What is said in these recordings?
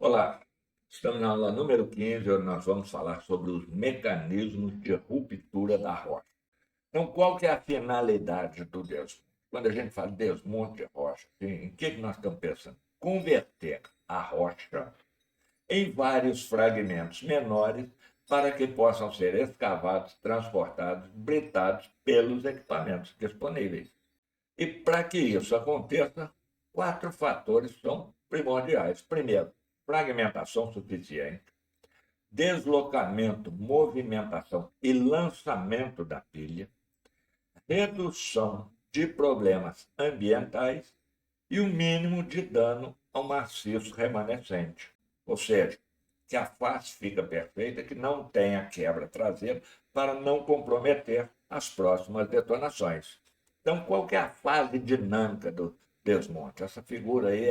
Olá, estamos na aula número 15, onde nós vamos falar sobre os mecanismos de ruptura da rocha. Então, qual que é a finalidade do desmonte? Quando a gente fala desmonte de rocha, em que nós estamos pensando? Converter a rocha em vários fragmentos menores para que possam ser escavados, transportados, britados pelos equipamentos disponíveis. E para que isso aconteça, quatro fatores são primordiais. Primeiro, fragmentação suficiente, deslocamento, movimentação e lançamento da pilha, redução de problemas ambientais e o mínimo de dano ao maciço remanescente. Ou seja, que a face fica perfeita, que não tenha quebra traseira, para não comprometer as próximas detonações. Então, qual que é a fase dinâmica do desmonte? Essa figura aí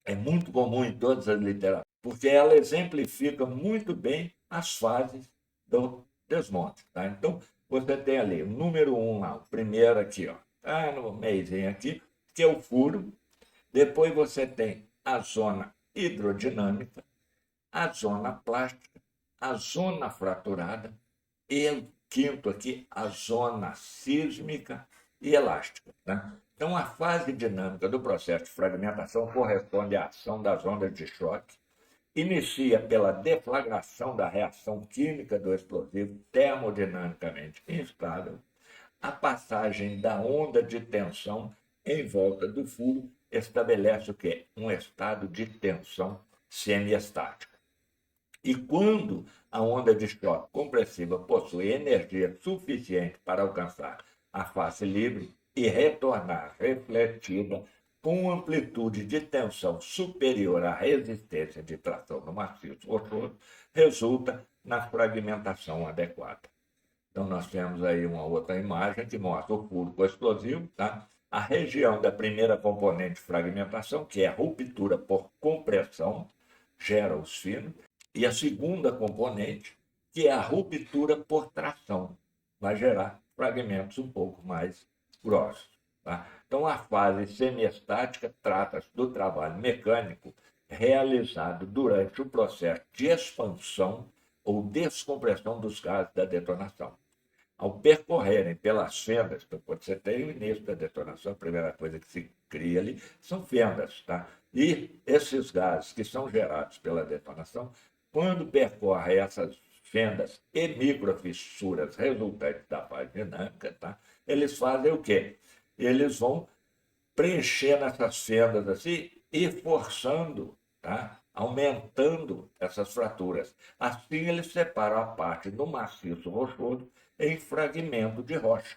é muito comum em todas as literaturas, porque ela exemplifica muito bem as fases do desmonte. Tá? Então, você tem ali o número 1, lá, o primeiro aqui, ó, tá no meizinho aqui, que é o furo. Depois você tem a zona hidrodinâmica, a zona plástica, a zona fraturada e o quinto aqui, a zona sísmica e elástica. Né? Então, a fase dinâmica do processo de fragmentação corresponde à ação das ondas de choque, inicia pela deflagração da reação química do explosivo termodinamicamente instável, a passagem da onda de tensão em volta do furo estabelece o quê? Um estado de tensão semiestática. E quando a onda de choque compressiva possui energia suficiente para alcançar a face livre e retornar refletida com amplitude de tensão superior à resistência de tração no maciço rochoso, resulta na fragmentação adequada. Então, nós temos aí uma outra imagem que mostra o furo explosivo, tá? A região da primeira componente de fragmentação, que é a ruptura por compressão, gera os finos, e a segunda componente, que é a ruptura por tração, vai gerar fragmentos um pouco mais grossos. Tá? Então, a fase semiestática trata-se do trabalho mecânico realizado durante o processo de expansão ou descompressão dos gases da detonação. Ao percorrerem pelas fendas, então, quando você tem o início da detonação, a primeira coisa que se cria ali são fendas. Tá? E esses gases que são gerados pela detonação, quando percorrem essas fendas e microfissuras resultantes da fase dinâmica, tá? Eles fazem o quê? Eles vão preenchendo essas fendas assim e forçando, tá? Aumentando essas fraturas. Assim, eles separam a parte do maciço rochoso em fragmento de rocha.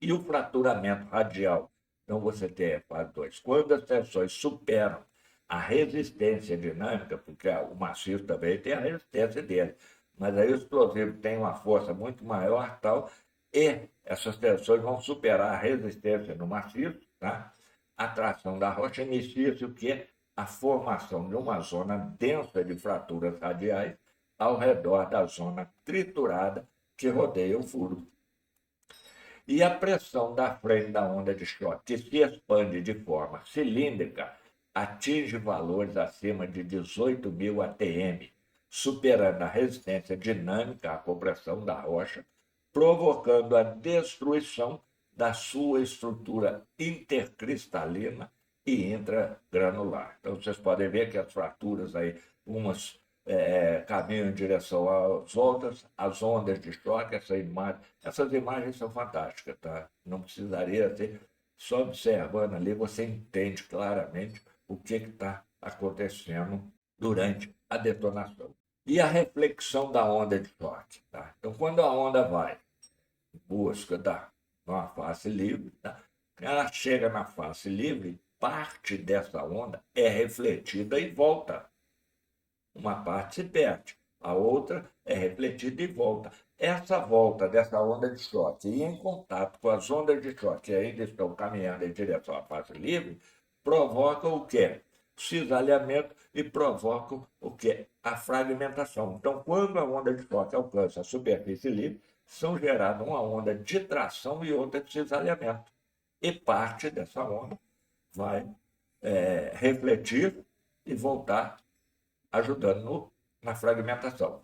E o fraturamento radial? Então, você tem a fase 2. Quando as tensões superam a resistência dinâmica, porque o maciço também tem a resistência dele, mas aí o explosivo tem uma força muito maior, tal, e essas tensões vão superar a resistência no maciço, tá? A tração da rocha inicia-se o que? A formação de uma zona densa de fraturas radiais ao redor da zona triturada que rodeia o furo. E a pressão da frente da onda de choque, que se expande de forma cilíndrica, atinge valores acima de 18.000 atm, superando a resistência dinâmica à compressão da rocha, provocando a destruição da sua estrutura intercristalina e intragranular. Então, vocês podem ver que as fraturas aí, umas caminham em direção às outras, as ondas de choque, essas imagens são fantásticas, tá? Não precisaria ter, só observando ali você entende claramente o que está acontecendo durante a detonação. E a reflexão da onda de choque, tá? Então, quando a onda vai em busca da uma face livre, tá? Ela chega na face livre, parte dessa onda é refletida e volta. Uma parte se perde, a outra é refletida e volta. Essa volta dessa onda de choque e em contato com as ondas de choque que ainda estão caminhando em direção à face livre, provoca o quê? Cisalhamento e provoca o quê? A fragmentação. Então, quando a onda de choque alcança a superfície livre, são geradas uma onda de tração e outra de cisalhamento. E parte dessa onda vai refletir e voltar ajudando na fragmentação.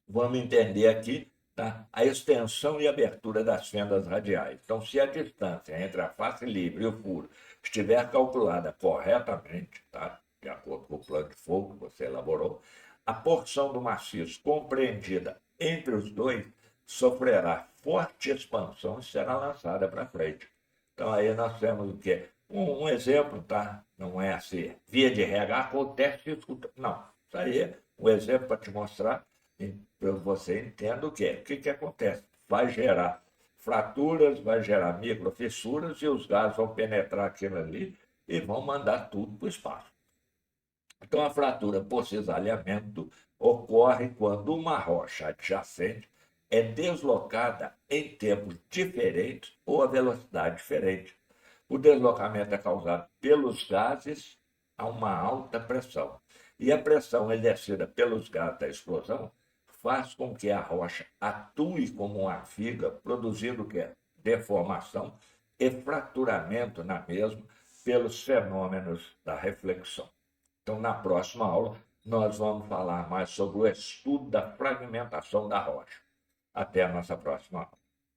Vamos entender aqui, tá, a extensão e abertura das fendas radiais. Então, se a distância entre a face livre e o furo estiver calculada corretamente, tá, de acordo com o plano de fogo que você elaborou, a porção do maciço compreendida entre os dois sofrerá forte expansão e será lançada para frente. Então, aí nós temos o quê? Um exemplo, tá? Não é assim, via de regra, acontece isso. Não, isso aí é um exemplo para te mostrar, para você entenda o que acontece. Vai gerar fraturas, vai gerar microfissuras e os gases vão penetrar aquilo ali e vão mandar tudo para o espaço. Então, a fratura por cisalhamento ocorre quando uma rocha adjacente é deslocada em tempos diferentes ou a velocidade diferente. O deslocamento é causado pelos gases a uma alta pressão. E a pressão exercida pelos gases da explosão faz com que a rocha atue como uma viga, produzindo o quê? Deformação e fraturamento na mesma pelos fenômenos da reflexão. Então, na próxima aula, nós vamos falar mais sobre o estudo da fragmentação da rocha. Até a nossa próxima aula.